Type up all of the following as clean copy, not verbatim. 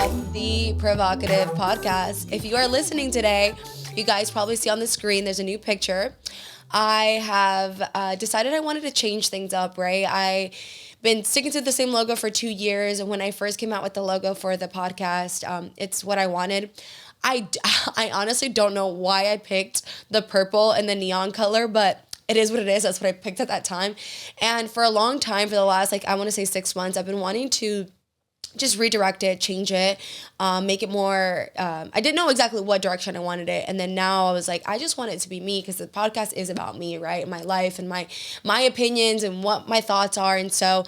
at the Provocative Podcast. If you are listening today, you guys probably see on the screen there's a new picture. I have decided I wanted to change things up, right? I been sticking to the same logo for 2 years, and when I first came out with the logo for the podcast, it's what I wanted. I honestly don't know why I picked the purple and the neon color, but it is what it is. That's what I picked at that time. And for a long time, for the last, I want to say 6 months, I've been wanting to just redirect it, change it, make it more, I didn't know exactly what direction I wanted it. And then now I was like, I just want it to be me, because the podcast is about me, right? My life and my opinions and what my thoughts are. And so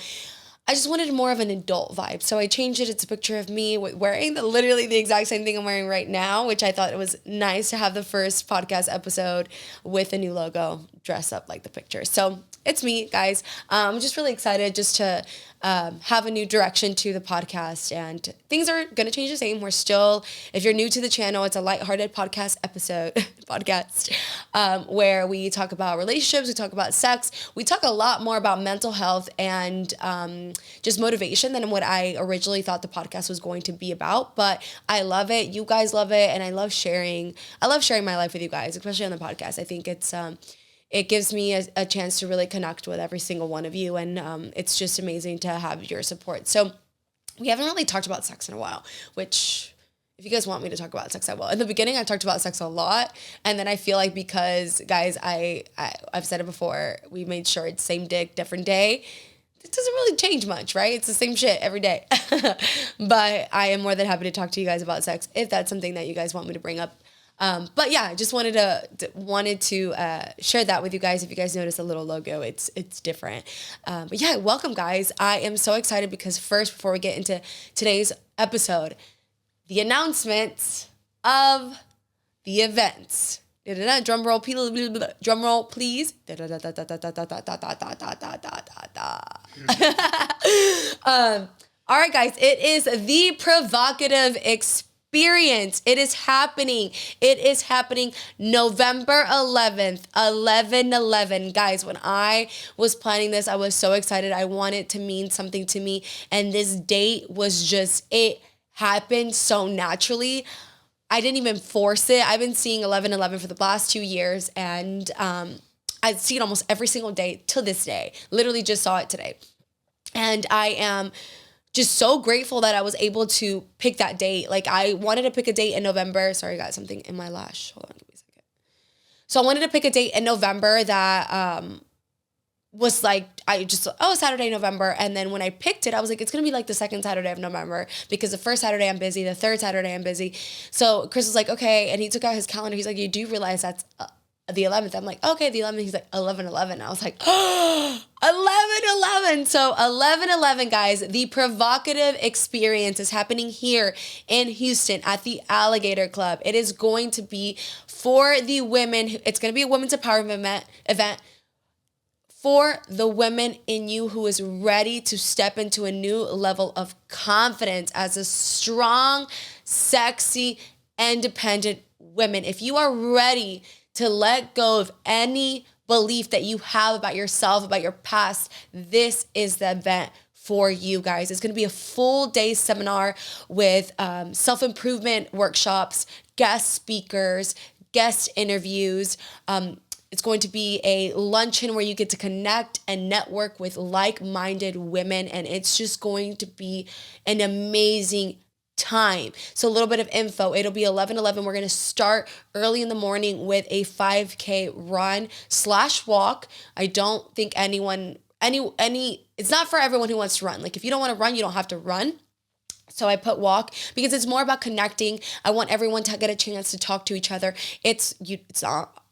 I just wanted more of an adult vibe. So I changed it. It's a picture of me wearing literally the exact same thing I'm wearing right now, which I thought it was nice to have the first podcast episode with a new logo dress up like the picture. So it's me, guys. I'm just really excited just to have a new direction to the podcast, and things are going to change the same. We're still, if you're new to the channel, it's a lighthearted podcast where we talk about relationships, we talk about sex, we talk a lot more about mental health and just motivation than what I originally thought the podcast was going to be about. But I love it. You guys love it. And I love sharing my life with you guys, especially on the podcast. I think it gives me a chance to really connect with every single one of you. And it's just amazing to have your support. So we haven't really talked about sex in a while, which if you guys want me to talk about sex, I will. In the beginning, I talked about sex a lot. And then I feel like because, guys, I've said it before, we made sure it's same dick, different day. It doesn't really change much, right? It's the same shit every day. But I am more than happy to talk to you guys about sex if that's something that you guys want me to bring up. But yeah, I just wanted to share that with you guys. If you guys notice a little logo, it's different. But yeah, welcome guys. I am so excited because first, before we get into today's episode, the announcements of the events. Drum roll, please. All right, guys, it is the Provocative Experience. It is happening. It is happening November 11th, 11/11. Guys, when I was planning this, I was so excited. I wanted it to mean something to me. And this date was just, it happened so naturally. I didn't even force it. I've been seeing 11/11 for the last 2 years. And I see it almost every single day till this day. Literally just saw it today. And I am just so grateful that I was able to pick that date. Like, I wanted to pick a date in November. Sorry, I got something in my lash. Hold on, give me a second. So I wanted to pick a date in November that was like, Saturday, November. And then when I picked it, I was like, it's going to be like the second Saturday of November, because the first Saturday I'm busy, the third Saturday I'm busy. So Chris was like, okay. And he took out his calendar. He's like, you do realize that's the 11th. I'm like, okay, the 11th. He's like, 11/11. I was like, oh, 11/11. So 11/11, guys, the Provocative Experience is happening here in Houston at the Alligator Club. It is going to be for the women. It's going to be a women's empowerment event for the women in you who is ready to step into a new level of confidence as a strong, sexy, independent woman. If you are ready to let go of any belief that you have about yourself, about your past, this is the event for you guys. It's going to be a full day seminar with self-improvement workshops, guest speakers, guest interviews. It's going to be a luncheon where you get to connect and network with like-minded women, and it's just going to be an amazing time. So a little bit of info. It'll be 11/11. We're going to start early in the morning with a 5K run/walk. I don't think it's not for everyone who wants to run. Like, if you don't want to run, you don't have to run. So I put walk because it's more about connecting. I want everyone to get a chance to talk to each other. It's not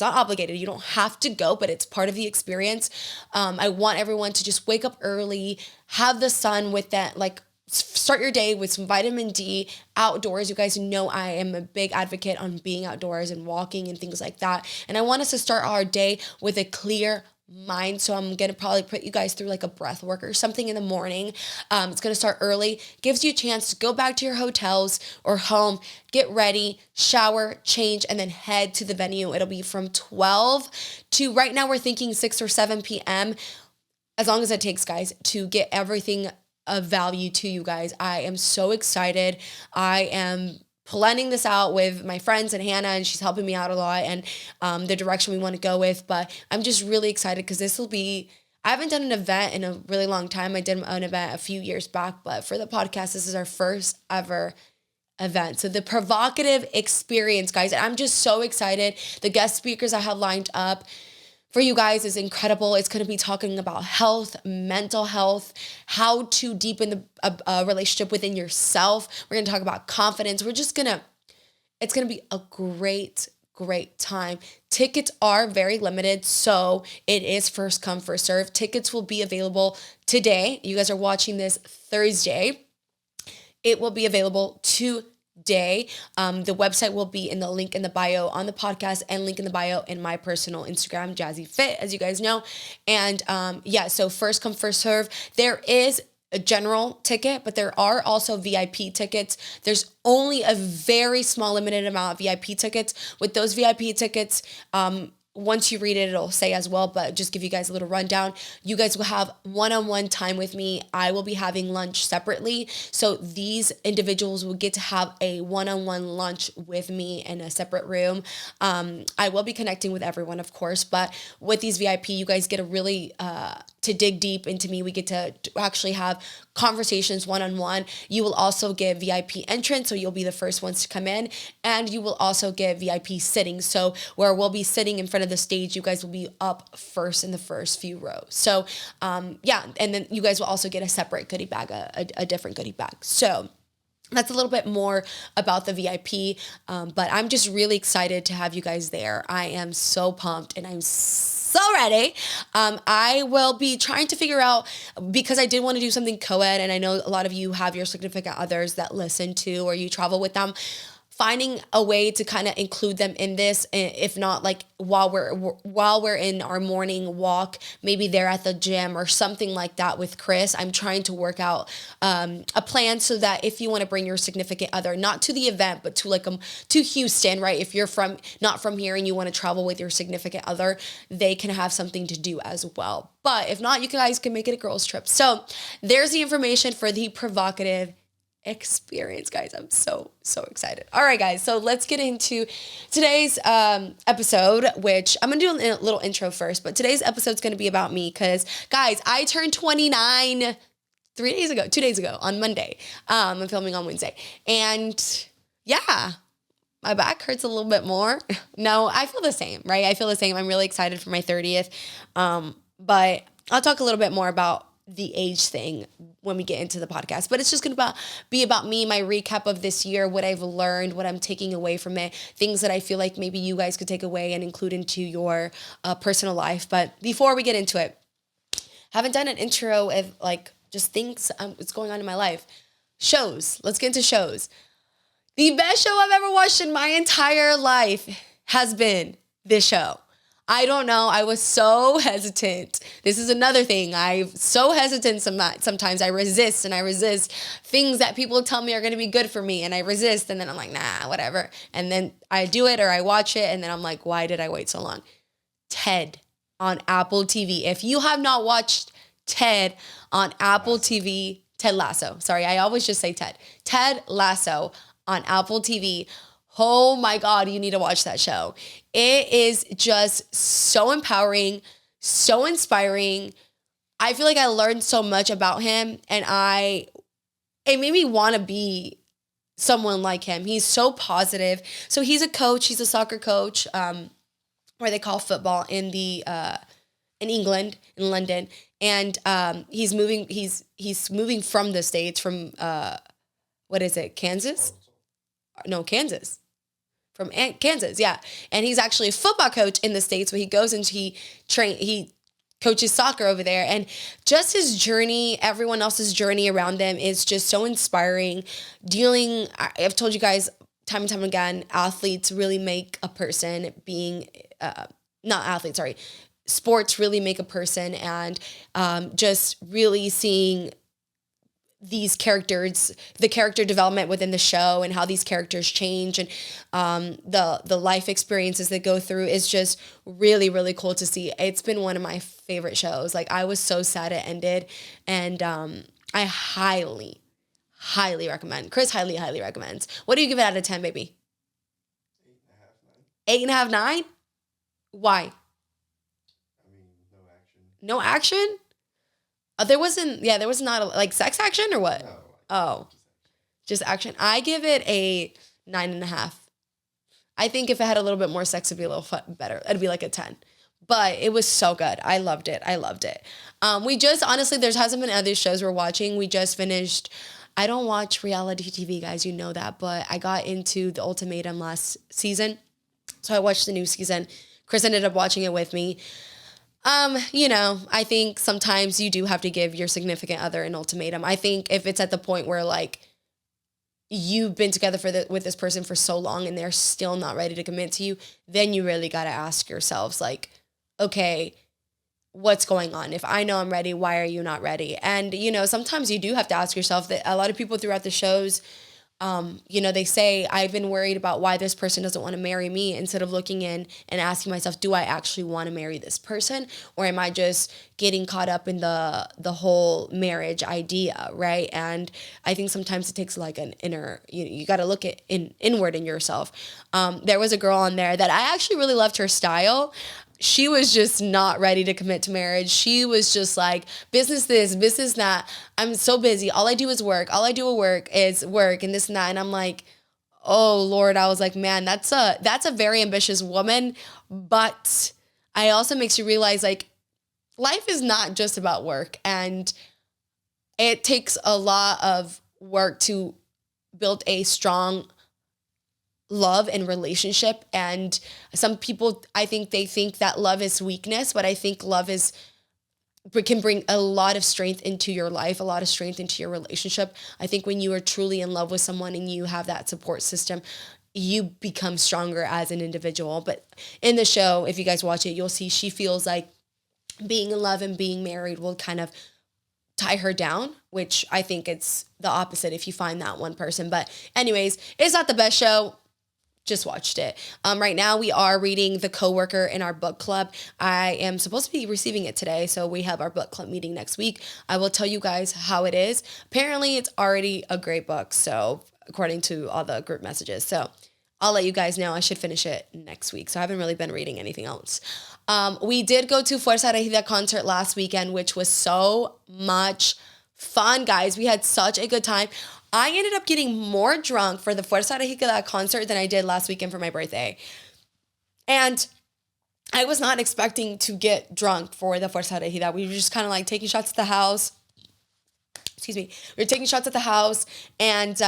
obligated. You don't have to go, but it's part of the experience. I want everyone to just wake up early, have the sun with that, like, start your day with some vitamin D outdoors. You guys know I am a big advocate on being outdoors and walking and things like that. And I want us to start our day with a clear mind. So I'm going to probably put you guys through like a breath work or something in the morning. It's going to start early, gives you a chance to go back to your hotels or home, get ready, shower, change, and then head to the venue. It'll be from 12 to, right now we're thinking 6 or 7 p.m. As long as it takes, guys, to get everything of value to you guys. I am so excited. I am planning this out with my friends and Hannah, and she's helping me out a lot, and the direction we want to go with. But I'm just really excited because this will be, I haven't done an event in a really long time. I did an event a few years back, but for the podcast, this is our first ever event. So the Provocative Experience, guys. And I'm just so excited. The guest speakers I have lined up for you guys is incredible. It's going to be talking about health, mental health, how to deepen the relationship within yourself. We're going to talk about confidence. It's going to be a great time. Tickets are very limited, so it is first come, first serve. Tickets will be available today. You guys are watching this Thursday. It will be available today. The website will be in the link in the bio on the podcast and link in the bio in my personal Instagram, Jazzy Fit, as you guys know. And so first come, first serve. There is a general ticket, but there are also VIP tickets. There's only a very small limited amount of VIP tickets. With those VIP tickets, once you read it, it'll say as well, but just give you guys a little rundown. You guys will have one-on-one time with me. I will be having lunch separately. So these individuals will get to have a one-on-one lunch with me in a separate room. I will be connecting with everyone, of course, but with these VIP, you guys get a really, to dig deep into me. We get to actually have conversations one-on-one. You will also get VIP entrance, so you'll be the first ones to come in, and you will also get VIP sitting. So where we'll be sitting in front of the stage, you guys will be up first in the first few rows. So and then you guys will also get a separate goodie bag, a different goodie bag. So that's a little bit more about the VIP, but I'm just really excited to have you guys there. I am so pumped, and I'm so ready. I will be trying to figure out, because I did want to do something co-ed, and I know a lot of you have your significant others that listen to or you travel with them, finding a way to kind of include them in this. If not, like while we're in our morning walk, maybe they're at the gym or something like that with Chris. I'm trying to work out a plan so that if you want to bring your significant other, not to the event, but to to Houston, right? If you're not from here and you want to travel with your significant other, they can have something to do as well. But if not, you guys can make it a girls trip. So there's the information for the Provocative Experience, guys. I'm so excited. All right, guys, so let's get into today's episode, which I'm gonna do a little intro first, but today's episode is gonna be about me because, guys, I turned 29 2 days ago on Monday. I'm filming on Wednesday, and yeah, my back hurts a little bit more. No, I feel the same, right? I feel the same. I'm really excited for my 30th, but I'll talk a little bit more about the age thing when we get into the podcast, but it's just going to be about me, my recap of this year, what I've learned, what I'm taking away from it, things that I feel like maybe you guys could take away and include into your personal life. But before we get into it, haven't done an intro of like just things what's going on in my life. Shows. Let's get into shows. The best show I've ever watched in my entire life has been this show. I don't know. I was so hesitant. This is another thing. I'm so hesitant sometimes. I resist things that people tell me are going to be good for me. And I resist. And then I'm like, nah, whatever. And then I do it or I watch it. And then I'm like, why did I wait so long? Ted on Apple TV. If you have not watched Ted on Apple TV, Ted Lasso. Sorry, I always just say Ted. Ted Lasso on Apple TV. Oh my God, you need to watch that show. It is just so empowering, so inspiring. I feel like I learned so much about him, and it made me want to be someone like him. He's so positive. So he's a coach. He's a soccer coach, where they call football in in England, in London, and he's moving from the States, from what is it, Kansas? No, Kansas. From Kansas, yeah. And he's actually a football coach in the States, but he goes and he coaches soccer over there. And just his journey, everyone else's journey around them is just so inspiring. I've told you guys time and time again, athletes really make a person. Sports really make a person, and just really seeing these characters, the character development within the show and how these characters change, and the life experiences they go through is just really, really cool to see. It's been one of my favorite shows. Like, I was so sad it ended, and I highly recommend. Chris highly recommends. What do you give it out of 10, baby? 8.5, 9? Why? No action? There wasn't, yeah, there was not like sex action or what? Oh, just action. I give it a 9.5. I think if it had a little bit more sex, it'd be a little better. It'd be like a 10. But it was so good. I loved it. We just, honestly, there hasn't been other shows we're watching. We just finished, I don't watch reality TV, guys. You know that. But I got into The Ultimatum last season. So I watched the new season. Chris ended up watching it with me. I think sometimes you do have to give your significant other an ultimatum. I think if it's at the point where like you've been together with this person for so long and they're still not ready to commit to you, then you really got to ask yourselves like, okay, what's going on? If I know I'm ready, why are you not ready? And, sometimes you do have to ask yourself that. A lot of people throughout the shows, they say, I've been worried about why this person doesn't want to marry me, instead of looking in and asking myself, do I actually want to marry this person? Or am I just getting caught up in the whole marriage idea, right? And I think sometimes it takes like an inner, you got to look at inward in yourself. There was a girl on there that I actually really loved her style. She was just not ready to commit to marriage. She was just like, business this, business that. I'm so busy. All I do is work. All I do at work is work and this and that. And I'm like, oh Lord, I was like, man, that's a very ambitious woman. But I also makes you realize like life is not just about work, and it takes a lot of work to build a strong love and relationship. And some people, I think they think that love is weakness, but I think love can bring a lot of strength into your life, a lot of strength into your relationship. I think when you are truly in love with someone and you have that support system, you become stronger as an individual. But in the show, if you guys watch it, you'll see she feels like being in love and being married will kind of tie her down, which I think it's the opposite if you find that one person. But anyways, it's not the best show. Just watched it. Right now we are reading The Coworker in our book club. I am supposed to be receiving it today, so we have our book club meeting next week. I will tell you guys how it is. Apparently it's already a great book, so according to all the group messages. So I'll let you guys know. I should finish it next week. So I haven't really been reading anything else. We did go to Fuerza Regida concert last weekend, which was so much fun, guys. We had such a good time. I ended up getting more drunk for the Fuerza Regida concert than I did last weekend for my birthday. And I was not expecting to get drunk for the Fuerza Regida. We were just kind of like taking shots at the house. Excuse me. We were taking shots at the house, and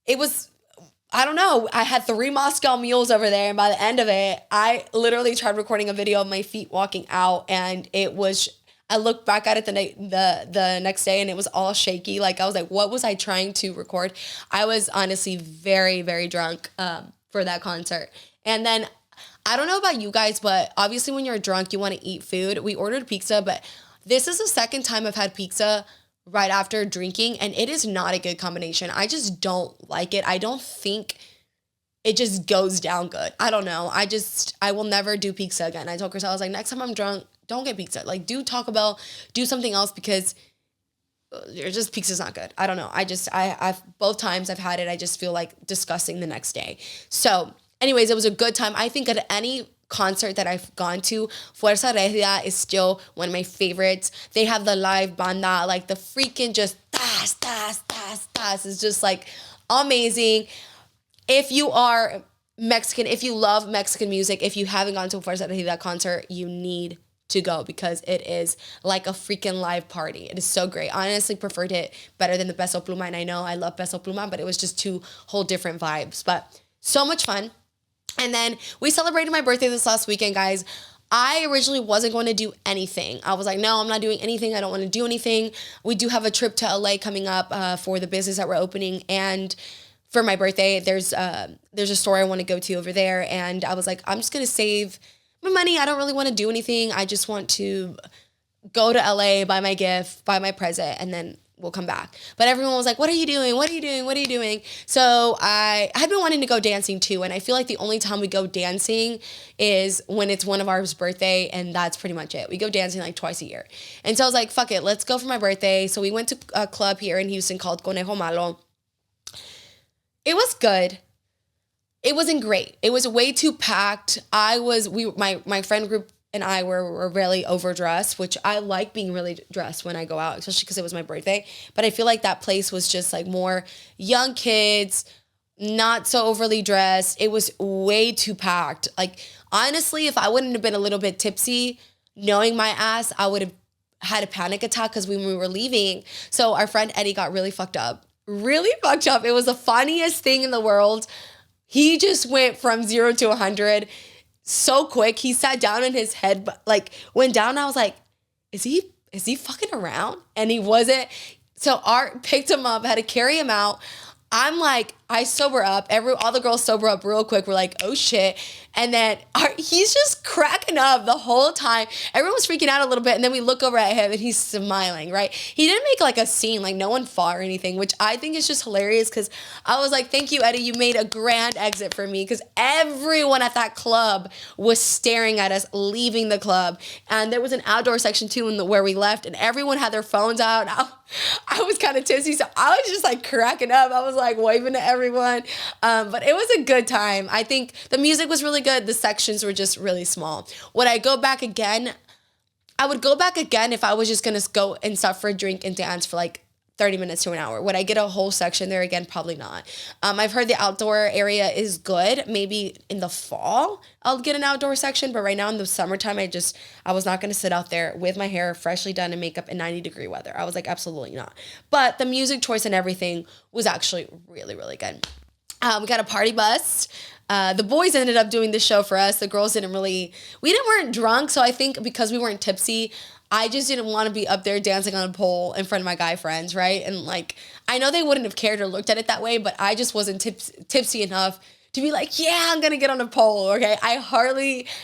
it was, I don't know, I had 3 Moscow mules over there, and by the end of it, I literally tried recording a video of my feet walking out, and I looked back at it the next day and it was all shaky. Like I was like, what was I trying to record? I was honestly very, very drunk for that concert. And then I don't know about you guys, but obviously when you're drunk, you want to eat food. We ordered pizza, but this is the second time I've had pizza right after drinking, and it is not a good combination. I just don't like it. I don't think it just goes down good. I don't know. I will never do pizza again. I told Chris, I was like, next time I'm drunk, don't get pizza. Like, do Taco Bell, do something else, because pizza's not good. I don't know. I've both times I've had it, I just feel like disgusting the next day. So anyways, it was a good time. I think at any concert that I've gone to, Fuerza Regida is still one of my favorites. They have the live banda, like the freaking just tas, tas, tas, tas. It's just like amazing. If you are Mexican, if you love Mexican music, if you haven't gone to a Fuerza Regida concert, you need to go, because it is like a freaking live party. It is so great. I honestly preferred it better than the Peso Pluma, and I know I love Peso Pluma, but it was just 2 whole different vibes. But so much fun. And then we celebrated my birthday this last weekend, guys. I originally wasn't going to do anything. I was like, no, I'm not doing anything. I don't want to do anything. We do have a trip to LA coming up for the business that we're opening, and for my birthday, there's a store I want to go to over there, and I was like, I'm just going to save my money. I don't really want to do anything. I just want to go to LA, buy my gift, buy my present, and then we'll come back. But everyone was like, what are you doing? What are you doing? What are you doing? So I had been wanting to go dancing too. And I feel like the only time we go dancing is when it's one of ours birthday. And that's pretty much it. We go dancing like twice a year. And so I was like, fuck it, let's go for my birthday. So we went to a club here in Houston called Conejo Malo. It was good. It wasn't great. It was way too packed. My friend group and I were really overdressed, which I like being really dressed when I go out, especially because it was my birthday. But I feel like that place was just like more young kids, not so overly dressed. It was way too packed. Like, honestly, if I wouldn't have been a little bit tipsy, knowing my ass, I would have had a panic attack because when we were leaving. So our friend Eddie got really fucked up. Really fucked up. It was the funniest thing in the world. He just went from 0 to 100 so quick. He sat down and his head like went down. I was like, is he fucking around? And he wasn't. So Art picked him up, had to carry him out. I'm like, I sober up. All the girls sober up real quick. We're like, oh shit. And then he's just cracking up the whole time. Everyone was freaking out a little bit. And then we look over at him and he's smiling, right? He didn't make like a scene, like no one fought or anything, which I think is just hilarious because I was like, thank you, Eddie. You made a grand exit for me because everyone at that club was staring at us leaving the club. And there was an outdoor section too where we left and everyone had their phones out. I was kind of tipsy, so I was just like cracking up. I was like waving to everyone. But it was a good time. I think the music was really good. The sections were just really small. Would I go back again? I would go back again if I was just going to go and stop for a drink and dance for like 30 minutes to an hour. Would I get a whole section there again? Probably not. I've heard the outdoor area is good. Maybe in the fall I'll get an outdoor section, but right now in the summertime, I was not going to sit out there with my hair freshly done and makeup in 90-degree weather. I was like, absolutely not. But the music choice and everything was actually really, really good. We got a party bus. The boys ended up doing the show for us. The girls we weren't drunk. So I think because we weren't tipsy, I just didn't want to be up there dancing on a pole in front of my guy friends, right? And like, I know they wouldn't have cared or looked at it that way, but I just wasn't tipsy enough to be like, yeah, I'm going to get on a pole, okay?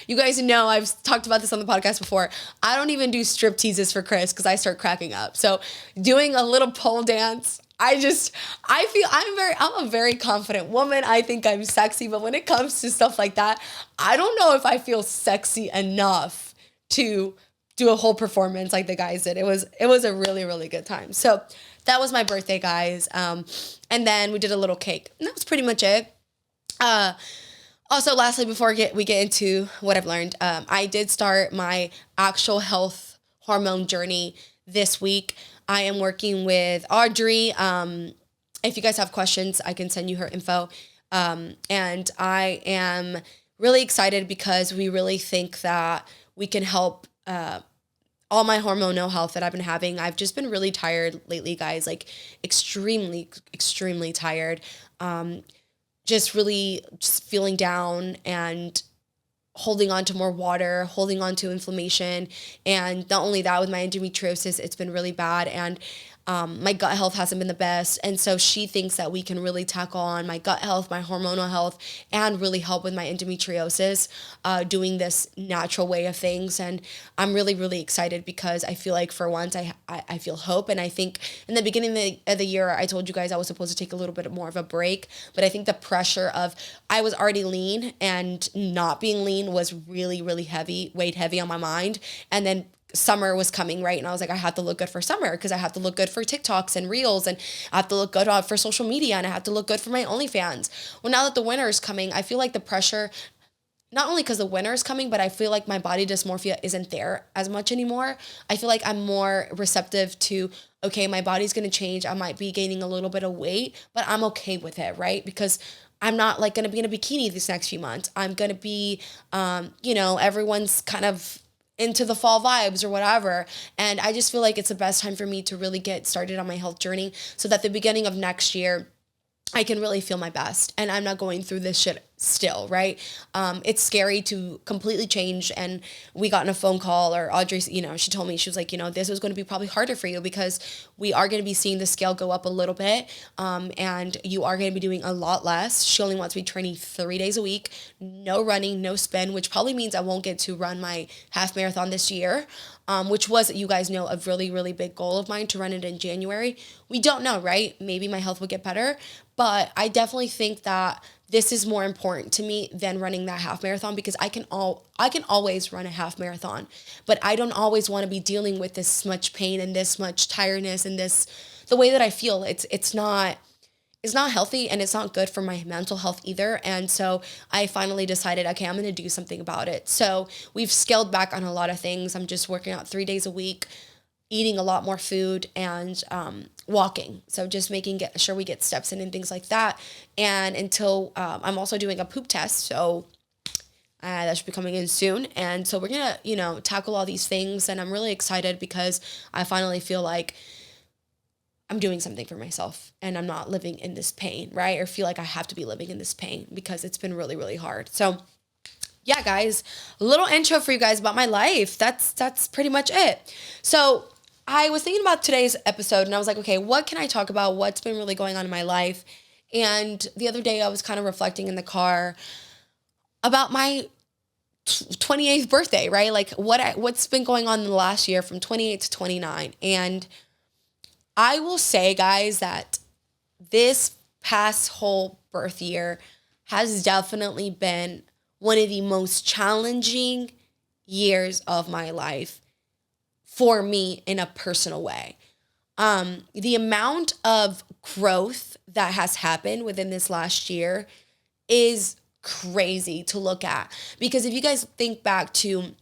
You guys know, I've talked about this on the podcast before. I don't even do strip teases for Chris because I start cracking up. So doing a little pole dance, I'm a very confident woman. I think I'm sexy, but when it comes to stuff like that, I don't know if I feel sexy enough to do a whole performance like the guys did. It was a really, really good time. So that was my birthday, guys. And then we did a little cake. And that was pretty much it. Also, lastly, before we get into what I've learned, I did start my actual health hormone journey this week. I am working with Audrey. If you guys have questions, I can send you her info. And I am really excited because we really think that we can help all my hormonal health that I've been having. I've just been really tired lately, guys, like extremely, extremely tired. Just feeling down and holding on to more water, holding on to inflammation. And not only that, with my endometriosis, it's been really bad. And my gut health hasn't been the best. And so she thinks that we can really tackle on my gut health, my hormonal health, and really help with my endometriosis, doing this natural way of things. And I'm really, really excited because I feel like for once I feel hope. And I think in the beginning of the year, I told you guys I was supposed to take a little bit more of a break. But I think the pressure of I was already lean and not being lean was really, really heavy, weighed heavy on my mind. And then summer was coming, right? And I was like, I have to look good for summer because I have to look good for TikToks and Reels, and I have to look good for social media, and I have to look good for my OnlyFans. Well, now that the winter is coming, I feel like the pressure, not only because the winter is coming, but I feel like my body dysmorphia isn't there as much anymore. I feel like I'm more receptive to, okay, my body's going to change. I might be gaining a little bit of weight, but I'm okay with it, right? Because I'm not like going to be in a bikini these next few months. I'm going to be, everyone's kind of into the fall vibes or whatever. And I just feel like it's the best time for me to really get started on my health journey so that the beginning of next year, I can really feel my best. And I'm not going through this shit still, right? It's scary to completely change. And we got in a phone call, or Audrey, she told me, she was like, this is going to be probably harder for you because we are going to be seeing the scale go up a little bit. And you are going to be doing a lot less. She only wants me training 3 days a week, no running, no spin, which probably means I won't get to run my half marathon this year. Which was, you guys know, a really, really big goal of mine to run it in January. We don't know, right? Maybe my health will get better, but I definitely think that this is more important to me than running that half marathon, because I can always run a half marathon, but I don't always want to be dealing with this much pain and this much tiredness and the way that I feel. It's not healthy, and it's not good for my mental health either. And so I finally decided, okay, I'm going to do something about it. So we've scaled back on a lot of things. I'm just working out 3 days a week, eating a lot more food, and walking. So just making sure we get steps in and things like that. And until I'm also doing a poop test. So that should be coming in soon. And so we're going to, tackle all these things. And I'm really excited because I finally feel like I'm doing something for myself and I'm not living in this pain, right? Or feel like I have to be living in this pain because it's been really, really hard. So yeah, guys, a little intro for you guys about my life. That's pretty much it. So I was thinking about today's episode and I was like, okay, what can I talk about? What's been really going on in my life? And the other day I was kind of reflecting in the car about my 28th birthday, right? Like what's been going on in the last year from 28 to 29. And I will say, guys, that this past whole birth year has definitely been one of the most challenging years of my life for me in a personal way. The amount of growth that has happened within this last year is crazy to look at. Because if you guys think back to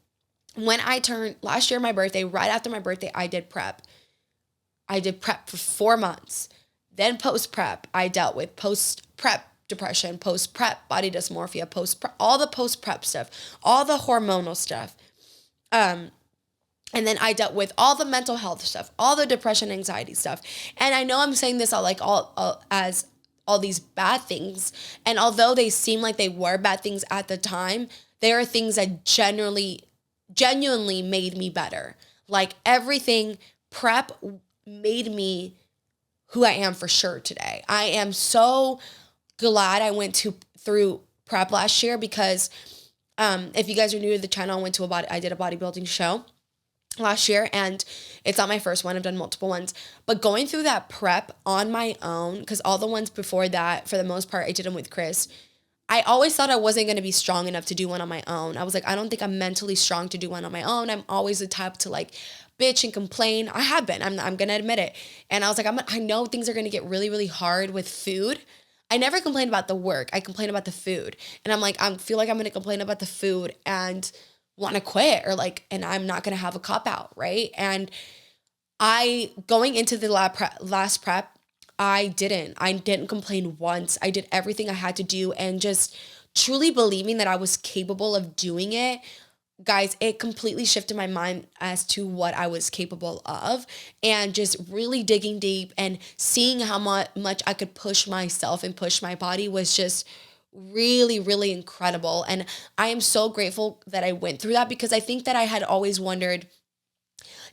when I turned last year, my birthday, right after my birthday, I did prep. I did prep for 4 months. Then post-prep, I dealt with post-prep depression, post-prep body dysmorphia, post-prep, all the post-prep stuff, all the hormonal stuff. And then I dealt with all the mental health stuff, all the depression, anxiety stuff. And I know I'm saying this as all these bad things. And although they seem like they were bad things at the time, they are things that genuinely made me better. Like everything, prep made me who I am for sure today. I am so glad I went through prep last year because if you guys are new to the channel, I did a bodybuilding show last year, and it's not my first one. I've done multiple ones, but going through that prep on my own, because all the ones before that, for the most part, I did them with Chris. I always thought I wasn't going to be strong enough to do one on my own. I was like, I don't think I'm mentally strong to do one on my own. I'm always the type to like bitch and complain. I have been. I'm going to admit it. And I was like, I know things are going to get really, really hard with food. I never complain about the work. I complain about the food. And I'm like, I feel like I'm going to complain about the food and want to quit and I'm not going to have a cop out, right? And going into the last prep, I didn't complain once. I did everything I had to do and just truly believing that I was capable of doing it. Guys, it completely shifted my mind as to what I was capable of, and just really digging deep and seeing how much I could push myself and push my body was just really, really incredible. And I am so grateful that I went through that, because I think that I had always wondered,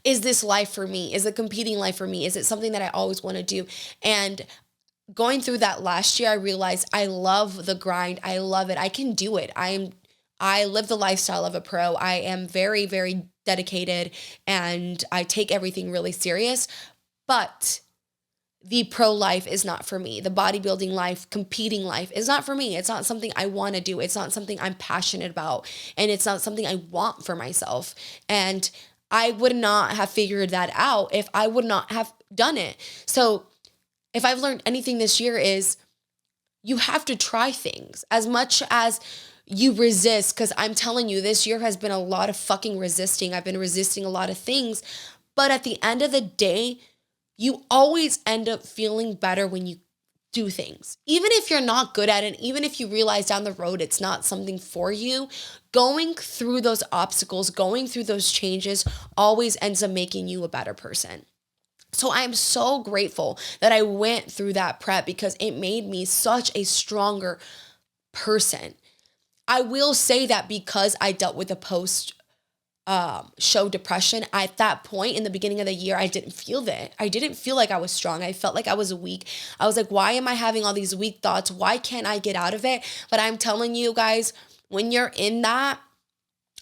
is this life for me? Is it competing life for me? Is it something that I always want to do? And going through that last year, I realized I love the grind. I love it. I can do it. I live the lifestyle of a pro. I am very, very dedicated and I take everything really serious, but the pro life is not for me. The bodybuilding life, competing life is not for me. It's not something I want to do. It's not something I'm passionate about, and it's not something I want for myself. And I would not have figured that out if I would not have done it. So if I've learned anything this year is you have to try things as much as you resist, because I'm telling you, this year has been a lot of fucking resisting. I've been resisting a lot of things, but at the end of the day, you always end up feeling better when you do things. Even if you're not good at it, even if you realize down the road it's not something for you, going through those obstacles, going through those changes always ends up making you a better person. So I am so grateful that I went through that prep, because it made me such a stronger person. I will say that because I dealt with the post show depression at that point in the beginning of the year, I didn't feel that. I didn't feel like I was strong. I felt like I was weak. I was like, why am I having all these weak thoughts? Why can't I get out of it? But I'm telling you guys, when you're in that,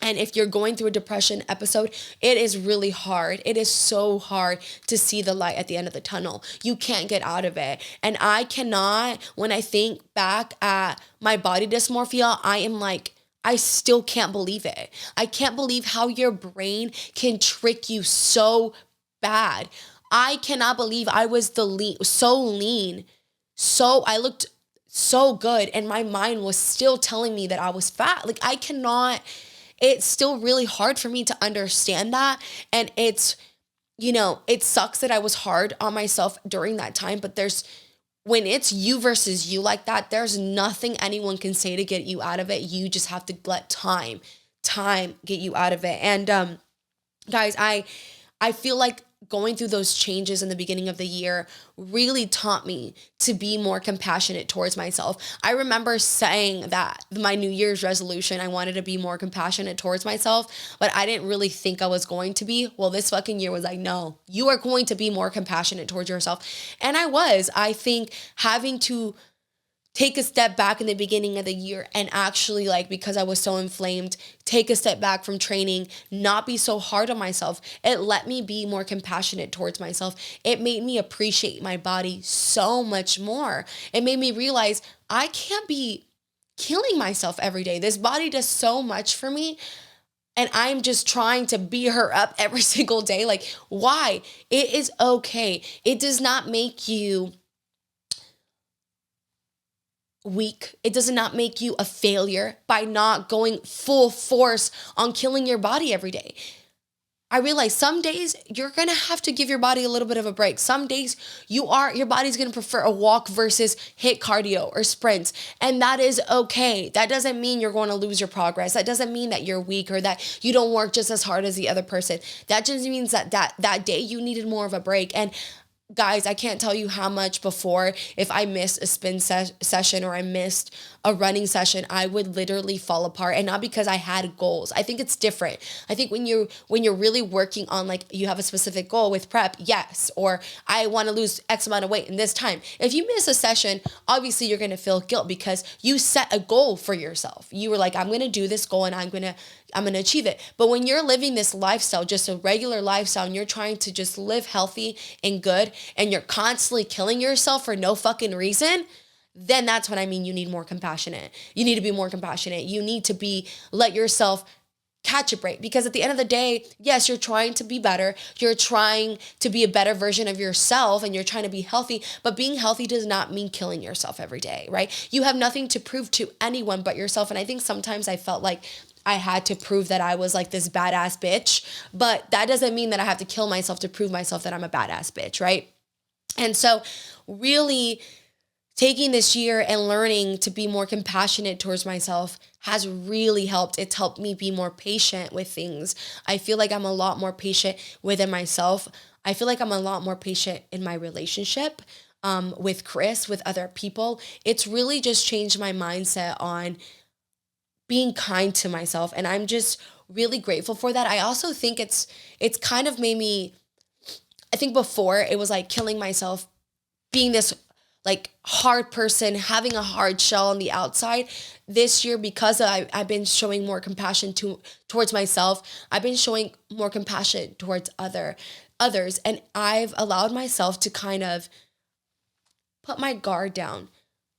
and if you're going through a depression episode, it is really hard. It is so hard to see the light at the end of the tunnel. You can't get out of it. And I cannot, when I think back at my body dysmorphia, I am like, I still can't believe it. I can't believe how your brain can trick you so bad. I cannot believe I was so lean. So I looked so good and my mind was still telling me that I was fat. Like I cannot, it's still really hard for me to understand that. And it's, it sucks that I was hard on myself during that time, but when it's you versus you like that, there's nothing anyone can say to get you out of it. You just have to let time get you out of it. And guys, I feel like going through those changes in the beginning of the year really taught me to be more compassionate towards myself. I remember saying that my New Year's resolution, I wanted to be more compassionate towards myself, but I didn't really think I was going to be. Well, this fucking year was like, no, you are going to be more compassionate towards yourself. And I was. I think having to take a step back in the beginning of the year and actually, like, because I was so inflamed, take a step back from training, not be so hard on myself. It let me be more compassionate towards myself. It made me appreciate my body so much more. It made me realize I can't be killing myself every day. This body does so much for me. And I'm just trying to beat her up every single day. Like, why? It is okay. It does not make you weak. It does not make you a failure by not going full force on killing your body every day. I realize some days you're going to have to give your body a little bit of a break. Some days your body's going to prefer a walk versus hit cardio or sprints. And that is okay. That doesn't mean you're going to lose your progress. That doesn't mean that you're weak or that you don't work just as hard as the other person. That just means that day you needed more of a break. And guys, I can't tell you how much before, if I missed a spin session or I missed a running session, I would literally fall apart. And not because I had goals. I think it's different. I think when you're really working on, like, you have a specific goal with prep, yes, or I want to lose X amount of weight in this time. If you miss a session, obviously you're going to feel guilt because you set a goal for yourself. You were like, I'm going to do this goal and I'm going to achieve it. But when you're living this lifestyle, just a regular lifestyle, and you're trying to just live healthy and good, and you're constantly killing yourself for no fucking reason, then that's when I mean you need more compassionate. You need to be more compassionate. You need to let yourself catch a break, because at the end of the day, yes, you're trying to be better. You're trying to be a better version of yourself and you're trying to be healthy, but being healthy does not mean killing yourself every day, right? You have nothing to prove to anyone but yourself. And I think sometimes I felt like I had to prove that I was like this badass bitch, but that doesn't mean that I have to kill myself to prove myself that I'm a badass bitch, right? And so really taking this year and learning to be more compassionate towards myself has really helped. It's helped me be more patient with things. I feel like I'm a lot more patient within myself. I feel like I'm a lot more patient in my relationship with Chris, with other people. It's really just changed my mindset on being kind to myself. And I'm just really grateful for that. I also think it's kind of made me, I think before it was like killing myself, being this like hard person, having a hard shell on the outside. This year, because I've been showing more compassion towards myself, I've been showing more compassion towards others. And I've allowed myself to kind of put my guard down.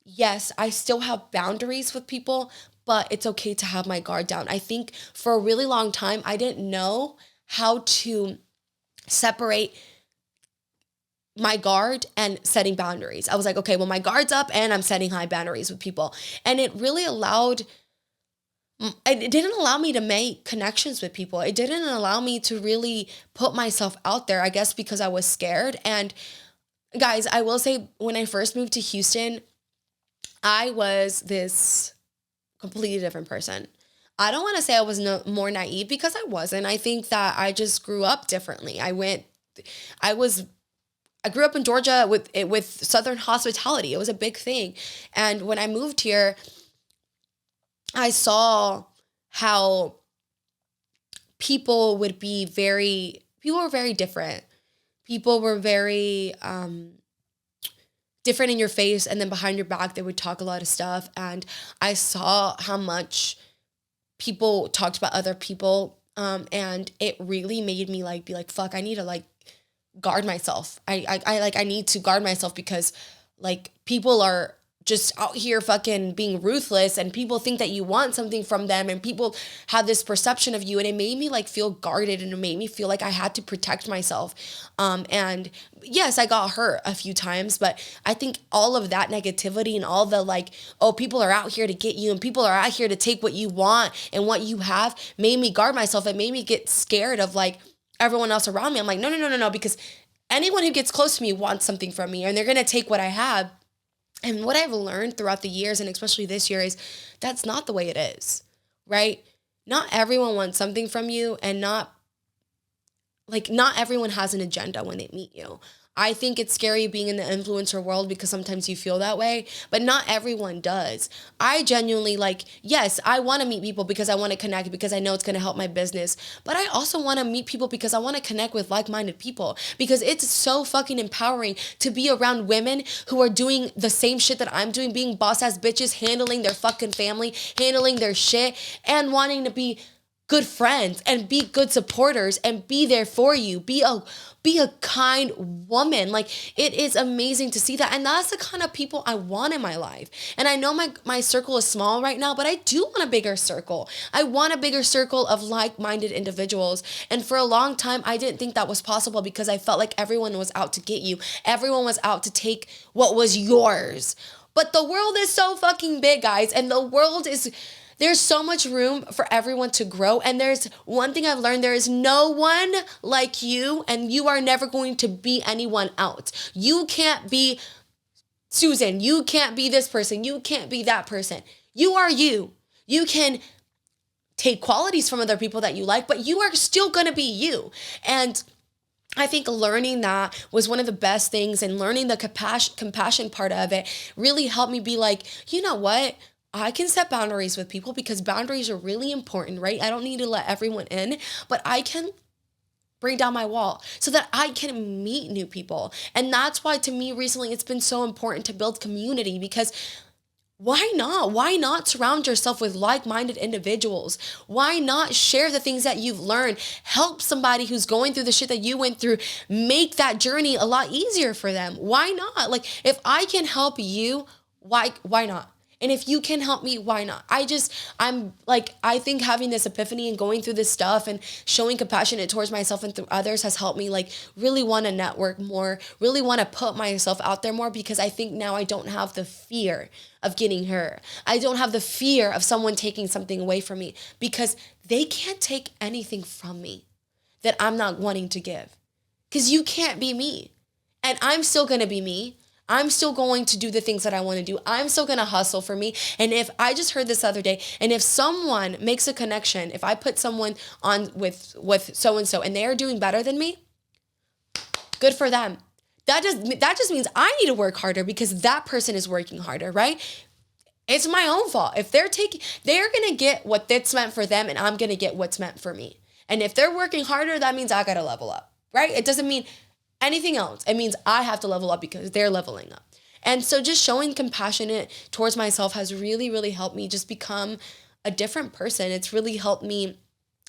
Yes, I still have boundaries with people, but it's okay to have my guard down. I think for a really long time, I didn't know how to separate my guard and setting boundaries. I was like, okay, well, my guard's up and I'm setting high boundaries with people. And it didn't allow me to make connections with people. It didn't allow me to really put myself out there, I guess, because I was scared. And guys, I will say, when I first moved to Houston, I was this completely different person. I don't want to say I was more naive, because I wasn't. I think that I just grew up differently. I grew up in Georgia with Southern hospitality. It was a big thing. And when I moved here, I saw how people were very different. People were very different in your face, and then behind your back they would talk a lot of stuff. And I saw how much people talked about other people, and it really made me like be like, fuck, I need to like guard myself. I need to guard myself, because like people are just out here fucking being ruthless, and people think that you want something from them, and people have this perception of you, and it made me like feel guarded, and it made me feel like I had to protect myself. And yes, I got hurt a few times, but I think all of that negativity and all the like, oh, people are out here to get you and people are out here to take what you want and what you have, made me guard myself. It made me get scared of like everyone else around me. I'm like, no, no, no, no, no, because anyone who gets close to me wants something from me, and they're going to take what I have. And what I've learned throughout the years, and especially this year, is that's not the way it is, right? Not everyone wants something from you, and not everyone has an agenda when they meet you. I think it's scary being in the influencer world because sometimes you feel that way, but not everyone does. I genuinely like, yes, I want to meet people because I want to connect, because I know it's going to help my business, but I also want to meet people because I want to connect with like-minded people, because it's so fucking empowering to be around women who are doing the same shit that I'm doing, being boss-ass bitches, handling their fucking family, handling their shit, and wanting to be good friends and be good supporters and be there for you. Be a kind woman. Like, it is amazing to see that. And that's the kind of people I want in my life. And I know my circle is small right now, but I do want a bigger circle. I want a bigger circle of like-minded individuals. And for a long time, I didn't think that was possible, because I felt like everyone was out to get you. Everyone was out to take what was yours. But the world is so fucking big, guys. And there's so much room for everyone to grow. And there's one thing I've learned: there is no one like you, and you are never going to be anyone else. You can't be Susan. You can't be this person. You can't be that person. You are you. You can take qualities from other people that you like, but you are still going to be you. And I think learning that was one of the best things, and learning the compassion part of it really helped me be like, you know what? I can set boundaries with people, because boundaries are really important, right? I don't need to let everyone in, but I can bring down my wall so that I can meet new people. And that's why, to me, recently, it's been so important to build community, because why not? Why not surround yourself with like-minded individuals? Why not share the things that you've learned? Help somebody who's going through the shit that you went through, make that journey a lot easier for them. Why not? Like, if I can help you, why not? And if you can help me, why not? I think having this epiphany and going through this stuff and showing compassion towards myself and through others has helped me like really want to network more, really want to put myself out there more, because I think now I don't have the fear of getting hurt. I don't have the fear of someone taking something away from me, because they can't take anything from me that I'm not wanting to give. Because you can't be me. And I'm still going to be me. I'm still going to do the things that I want to do. I'm still going to hustle for me. And if I just heard this other day, and if someone makes a connection, if I put someone on with so-and-so and they are doing better than me, good for them. That just means I need to work harder, because that person is working harder, right? It's my own fault. If they're going to get what's meant for them, and I'm going to get what's meant for me. And if they're working harder, that means I got to level up, right? It doesn't mean anything else. It means I have to level up because they're leveling up. And so just showing compassion towards myself has really, really helped me just become a different person. It's really helped me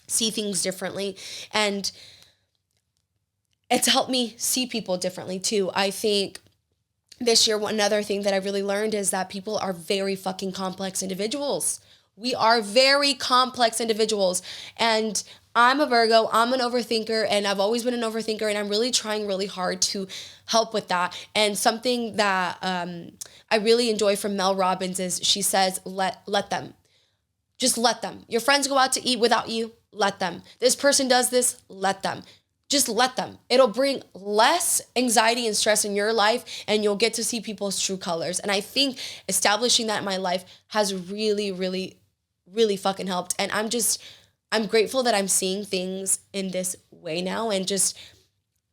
see things differently. And it's helped me see people differently too. I think this year, another thing that I really learned is that people are very fucking complex individuals. We are very complex individuals. And I'm a Virgo, I'm an overthinker, and I've always been an overthinker, and I'm really trying really hard to help with that. And something that I really enjoy from Mel Robbins is she says, let them. Just let them. Your friends go out to eat without you, let them. This person does this, let them. Just let them. It'll bring less anxiety and stress in your life, and you'll get to see people's true colors. And I think establishing that in my life has really, really, really fucking helped. And I'm grateful that I'm seeing things in this way now, and just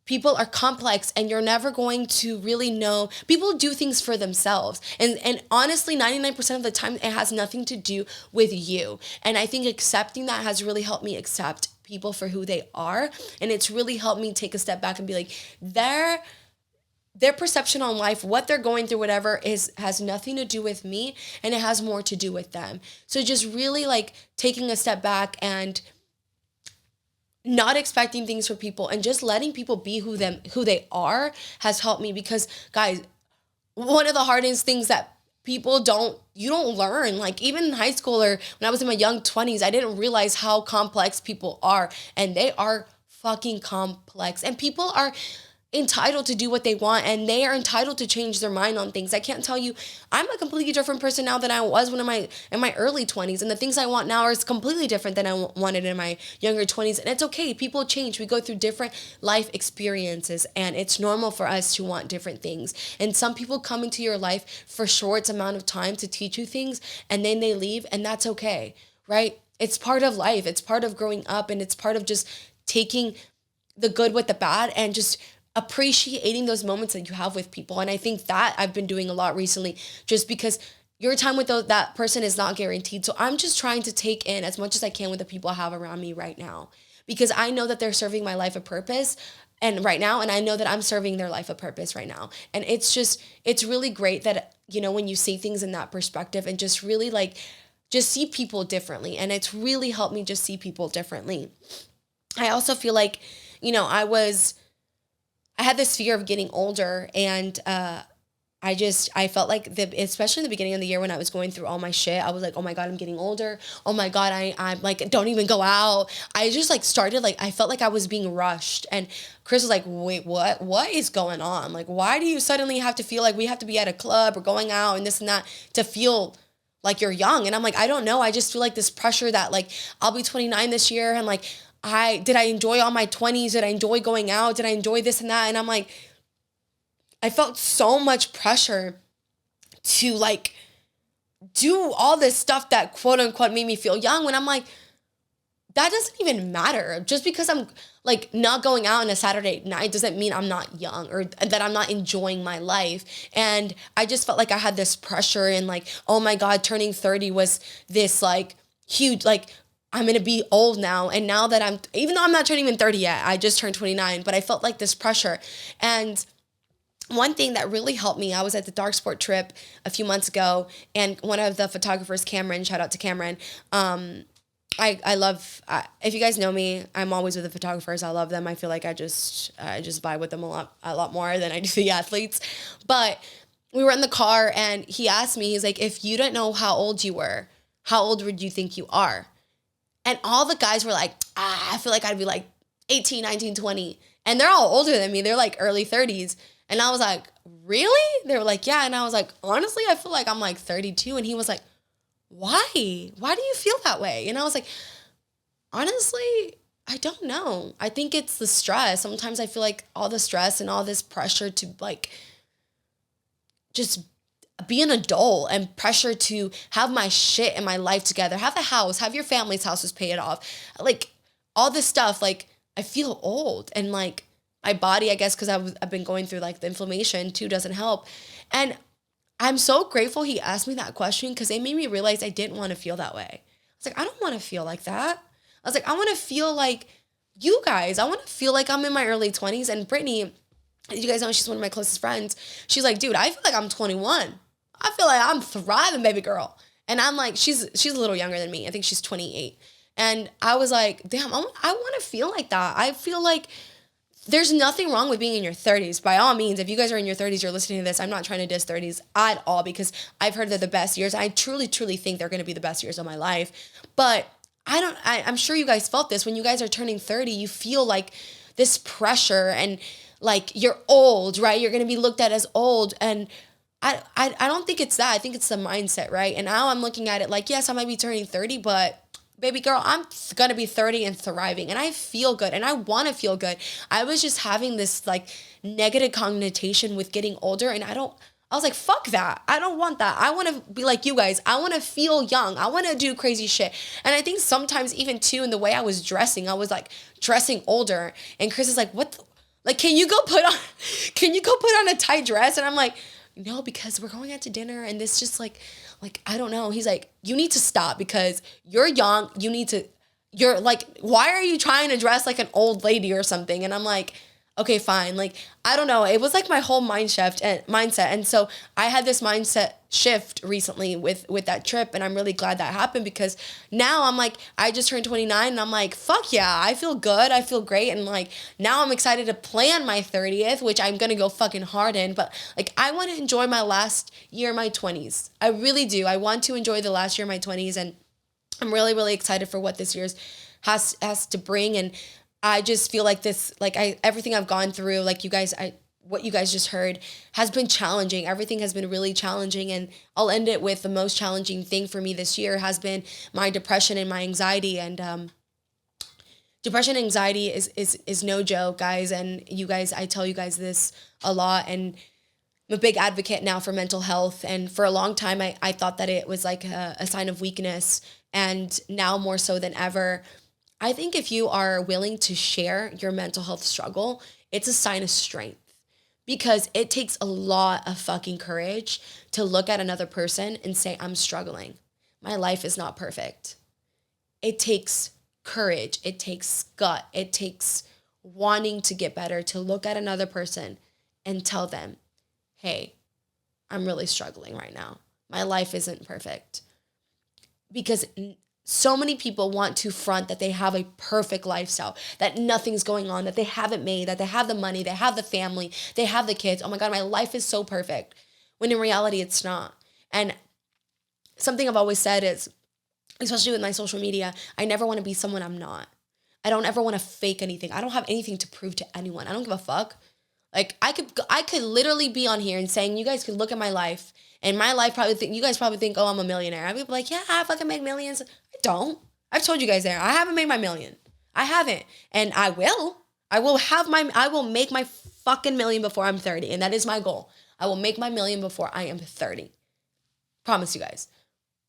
people are complex and you're never going to really know. People do things for themselves. And honestly, 99% of the time, it has nothing to do with you. And I think accepting that has really helped me accept people for who they are. And it's really helped me take a step back and be like, their perception on life, what they're going through, whatever, has nothing to do with me, and it has more to do with them. So just really like taking a step back and not expecting things from people and just letting people be who they are has helped me. Because guys, one of the hardest things that you don't learn, like even in high school or when I was in my young 20s, I didn't realize how complex people are, and they are fucking complex, and people are entitled to do what they want, and they are entitled to change their mind on things. I can't tell you, I'm a completely different person now than I was when in my early 20s, and the things I want now are completely different than I wanted in my younger 20s, and it's okay. People change. We go through different life experiences, and it's normal for us to want different things. And some people come into your life for short amount of time to teach you things, and then they leave, and that's okay, right? It's part of life. It's part of growing up, and it's part of just taking the good with the bad and just appreciating those moments that you have with people. And I think that I've been doing a lot recently, just because your time with that person is not guaranteed. So I'm just trying to take in as much as I can with the people I have around me right now, because I know that they're serving my life a purpose and right now, and I know that I'm serving their life a purpose right now. And it's really great that, when you see things in that perspective and just really like, just see people differently. And it's really helped me just see people differently. I also feel like, I had this fear of getting older, and I felt like especially in the beginning of the year when I was going through all my shit, I was like, oh my God, I'm getting older. Oh my God, I'm like, don't even go out. I just like started, like, I felt like I was being rushed. And Chris was like, wait, what is going on? Like, why do you suddenly have to feel like we have to be at a club or going out and this and that to feel like you're young? And I'm like, I don't know. I just feel like this pressure that like, I'll be 29 this year. And like, did I enjoy all my 20s? Did I enjoy going out? Did I enjoy this and that? And I'm like, I felt so much pressure to like do all this stuff that quote unquote made me feel young, when I'm like, that doesn't even matter. Just because I'm like not going out on a Saturday night doesn't mean I'm not young or that I'm not enjoying my life. And I just felt like I had this pressure, and like, oh my God, turning 30 was this like huge, like, I'm going to be old now. And now that even though I'm not turning even 30 yet, I just turned 29, but I felt like this pressure. And one thing that really helped me, I was at the dark sport trip a few months ago, and one of the photographers, Cameron, shout out to Cameron. I love, if you guys know me, I'm always with the photographers. I love them. I feel like I just vibe with them a lot more than I do the athletes. But we were in the car, and he asked me, he's like, if you didn't know how old you were, how old would you think you are? And all the guys were like, I feel like I'd be like 18, 19, 20. And they're all older than me. They're like early 30s. And I was like, really? They were like, yeah. And I was like, honestly, I feel like I'm like 32. And he was like, why? Why do you feel that way? And I was like, honestly, I don't know. I think it's the stress. Sometimes I feel like all the stress and all this pressure to like just be an adult, and pressure to have my shit in my life together, have a house, have your family's houses paid off, like all this stuff. Like I feel old, and like my body, I guess, because I've been going through like the inflammation too, doesn't help. And I'm so grateful he asked me that question, because it made me realize I didn't want to feel that way. I was like, I don't want to feel like that. I was like, I want to feel like you guys. I want to feel like I'm in my early 20s. And Brittany, you guys know she's one of my closest friends. She's like, dude, I feel like I'm 21. I feel like I'm thriving, baby girl. And I'm like, she's a little younger than me. I think she's 28. And I was like, damn, I want to feel like that. I feel like there's nothing wrong with being in your 30s. By all means, if you guys are in your 30s, you're listening to this, I'm not trying to diss 30s at all, because I've heard they're the best years. I truly, truly think they're going to be the best years of my life. But I'm sure you guys felt this. When you guys are turning 30, you feel like this pressure, and like you're old, right? You're going to be looked at as old. And I don't think it's that. I think it's the mindset, right? And now I'm looking at it like, yes, I might be turning 30, but baby girl, I'm going to be 30 and thriving, and I feel good, and I want to feel good. I was just having this like negative connotation with getting older, and I was like, fuck that. I don't want that. I want to be like you guys. I want to feel young. I want to do crazy shit. And I think sometimes even too, in the way I was dressing, I was like dressing older, and Chris is like, what Like, can you go put on a tight dress? And I'm like, no, because we're going out to dinner and this just like, I don't know. He's like, you need to stop because you're young. You're like, why are you trying to dress like an old lady or something? And I'm like, okay, fine. Like, I don't know. It was like my whole mindset. And so I had this mindset shift recently with that trip. And I'm really glad that happened because now I'm like, I just turned 29 and I'm like, fuck yeah, I feel good. I feel great. And like, now I'm excited to plan my 30th, which I'm going to go fucking hard in. But like, I want to enjoy my last year of my 20s. I really do. I want to enjoy the last year of my 20s. And I'm really, really excited for what this year's has to bring. And I just feel like everything I've gone through, like what you guys just heard has been challenging. Everything has been really challenging. And I'll end it with the most challenging thing for me this year has been my depression and my anxiety. And depression and anxiety is no joke, guys. And you guys, I tell you guys this a lot. And I'm a big advocate now for mental health. And for a long time, I thought that it was like a sign of weakness. And now more so than ever, I think if you are willing to share your mental health struggle, it's a sign of strength because it takes a lot of fucking courage to look at another person and say, I'm struggling. My life is not perfect. It takes courage. It takes gut. It takes wanting to get better to look at another person and tell them, hey, I'm really struggling right now. My life isn't perfect. Because so many people want to front that they have a perfect lifestyle, that nothing's going on, that they haven't made, that they have the money, they have the family, they have the kids. Oh my God, my life is so perfect. When in reality, it's not. And something I've always said is, especially with my social media, I never want to be someone I'm not. I don't ever want to fake anything. I don't have anything to prove to anyone. I don't give a fuck. Like I could literally be on here and saying, you guys could look at my life and my life you guys probably think, oh, I'm a millionaire. I'd be like, yeah, I fucking make millions. I don't. I've told you guys there. I haven't made my million. I haven't. And I will. I will make my fucking million before I'm 30. And that is my goal. I will make my million before I am 30. Promise you guys.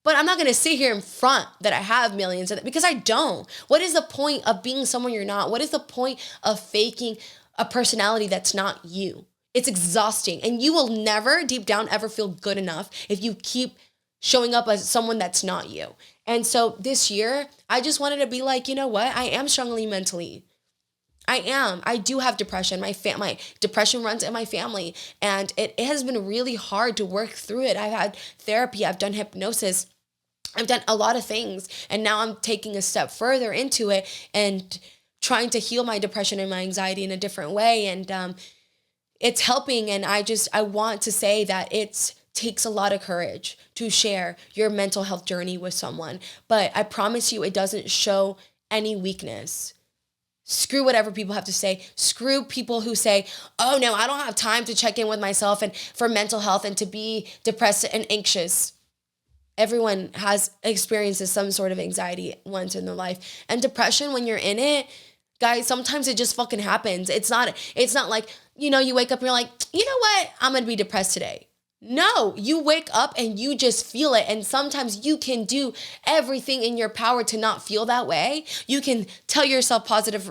But I'm not going to sit here in front that I have millions because I don't. What is the point of being someone you're not? What is the point of faking a personality that's not you? It's exhausting. And you will never, deep down, ever feel good enough if you keep showing up as someone that's not you. And so this year, I just wanted to be like, you know what? I am struggling mentally. I am. I do have depression. My depression runs in my family. And it has been really hard to work through it. I've had therapy. I've done hypnosis. I've done a lot of things. And now I'm taking a step further into it and trying to heal my depression and my anxiety in a different way. And it's helping. And I want to say that it takes a lot of courage to share your mental health journey with someone. But I promise you, it doesn't show any weakness. Screw whatever people have to say. Screw people who say, oh no, I don't have time to check in with myself and for mental health and to be depressed and anxious. Everyone has experiences some sort of anxiety once in their life. And depression, when you're in it, guys, sometimes it just fucking happens. It's not like, you wake up and you're like, you know what? I'm going to be depressed today. No, you wake up and you just feel it. And sometimes you can do everything in your power to not feel that way. You can tell yourself positive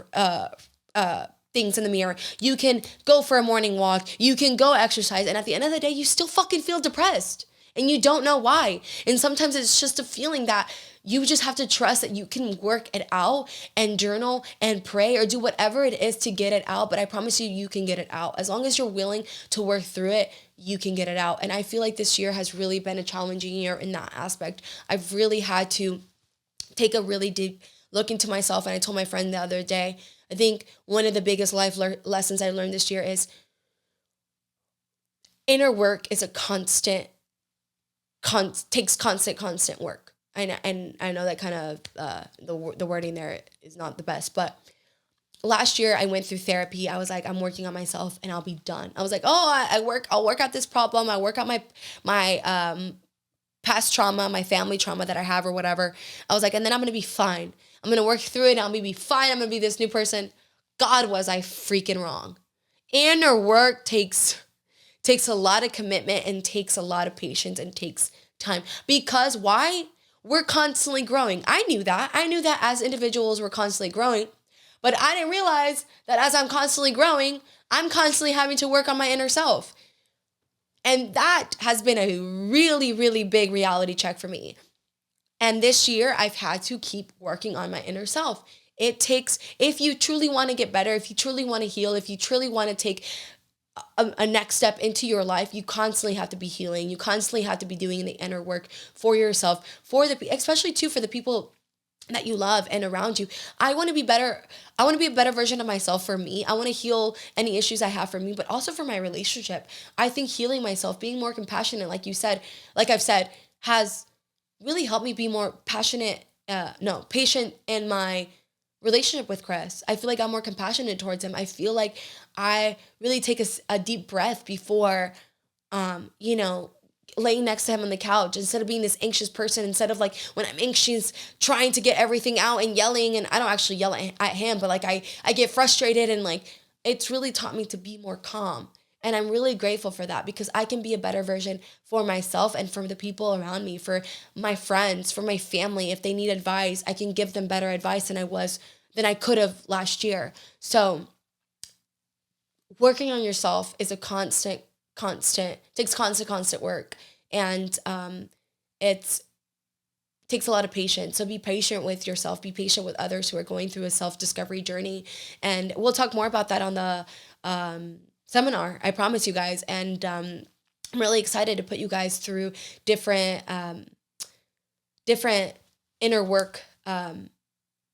things in the mirror. You can go for a morning walk. You can go exercise. And at the end of the day, you still fucking feel depressed. And you don't know why. And sometimes it's just a feeling that you just have to trust that you can work it out and journal and pray or do whatever it is to get it out. But I promise you can get it out. As long as you're willing to work through it, you can get it out. And I feel like this year has really been a challenging year in that aspect. I've really had to take a really deep look into myself. And I told my friend the other day, I think one of the biggest life lessons I learned this year is inner work is a takes constant work. And I know that kind of the wording there is not the best, but last year I went through therapy. I was like, I'm working on myself and I'll be done. I was like, I'll work out this problem. I work out my past trauma, my family trauma that I have or whatever. I was like, and then I'm going to be fine. I'm going to work through it. I'm going to be fine. I'm going to be this new person. God, was I freaking wrong. Inner work takes a lot of commitment and takes a lot of patience and takes time. Because why? We're constantly growing. I knew that as individuals, we're constantly growing. But I didn't realize that as I'm constantly growing, I'm constantly having to work on my inner self. And that has been a really, really big reality check for me. And this year, I've had to keep working on my inner self. It takes, if you truly want to get better, if you truly want to heal, if you truly want to take a next step into your life, you constantly have to be healing. You constantly have to be doing the inner work for yourself, especially too for the people that you love and around you. I want to be better. I want to be a better version of myself for me. I want to heal any issues I have for me, but also for my relationship. I think healing myself, being more compassionate, like I've said, has really helped me be more patient in my relationship with Chris. I feel like I'm more compassionate towards him. I feel like I really take a deep breath before, laying next to him on the couch, instead of being this anxious person, instead of like when I'm anxious, trying to get everything out and yelling. And I don't actually yell at him, but like I get frustrated, and like it's really taught me to be more calm. And I'm really grateful for that, because I can be a better version for myself and for the people around me, for my friends, for my family. If they need advice, I can give them better advice than I could have last year. So working on yourself is a takes constant work. And it takes a lot of patience. So be patient with yourself, be patient with others who are going through a self-discovery journey. And we'll talk more about that on the seminar, I promise you guys. And I'm really excited to put you guys through different inner work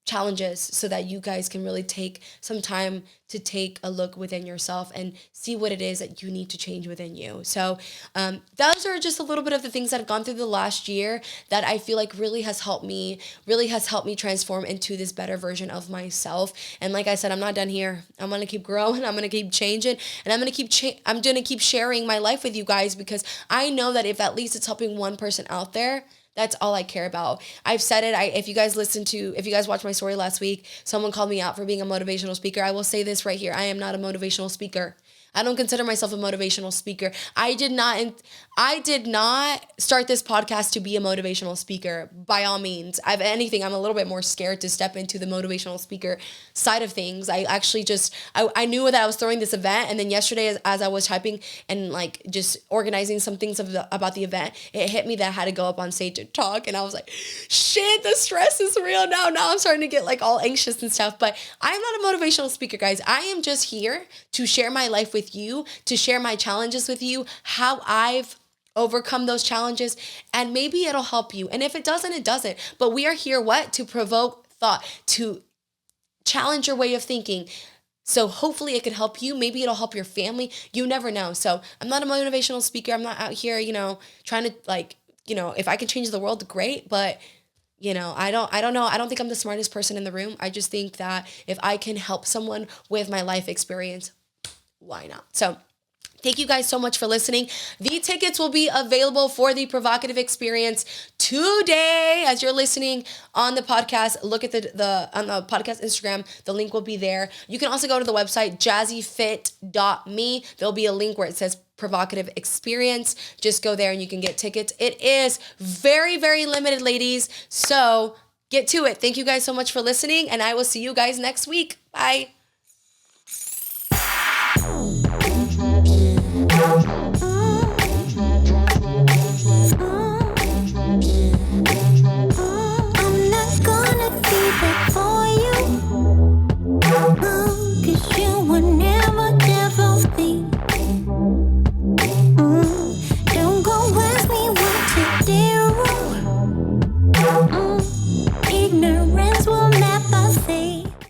challenges, so that you guys can really take some time to take a look within yourself and see what it is that you need to change within you. So those are just a little bit of the things that I've gone through the last year that I feel like really has helped me transform into this better version of myself. And like I said, I'm not done here. I'm going to keep growing. I'm going to keep changing, and I'm going to keep sharing my life with you guys, because I know that if at least it's helping one person out there, that's all I care about. I've said it. If you guys watched my story last week, someone called me out for being a motivational speaker. I will say this right here. I am not a motivational speaker. I don't consider myself a motivational speaker. I did not start this podcast to be a motivational speaker, by all means. I'm a little bit more scared to step into the motivational speaker side of things. I actually I knew that I was throwing this event, and then yesterday as I was typing and like just organizing some things about the event, it hit me that I had to go up on stage and talk, and I was like, shit, the stress is real now. Now I'm starting to get like all anxious and stuff, but I'm not a motivational speaker, guys. I am just here to share my life with you, to share my challenges with you, how I've overcome those challenges, and maybe it'll help you. And if it doesn't, it doesn't. But we are here, to provoke thought, to challenge your way of thinking. So hopefully it could help you. Maybe it'll help your family. You never know. So I'm not a motivational speaker. I'm not out here, trying to if I can change the world, great. But I don't know. I don't think I'm the smartest person in the room. I just think that if I can help someone with my life experience, why not? So thank you guys so much for listening. The tickets will be available for the Provocative Experience today. As you're listening on the podcast, look at on the podcast Instagram. The link will be there. You can also go to the website, jazzyfit.me. There'll be a link where it says Provocative Experience. Just go there and you can get tickets. It is very, very limited, ladies. So get to it. Thank you guys so much for listening, and I will see you guys next week. Bye.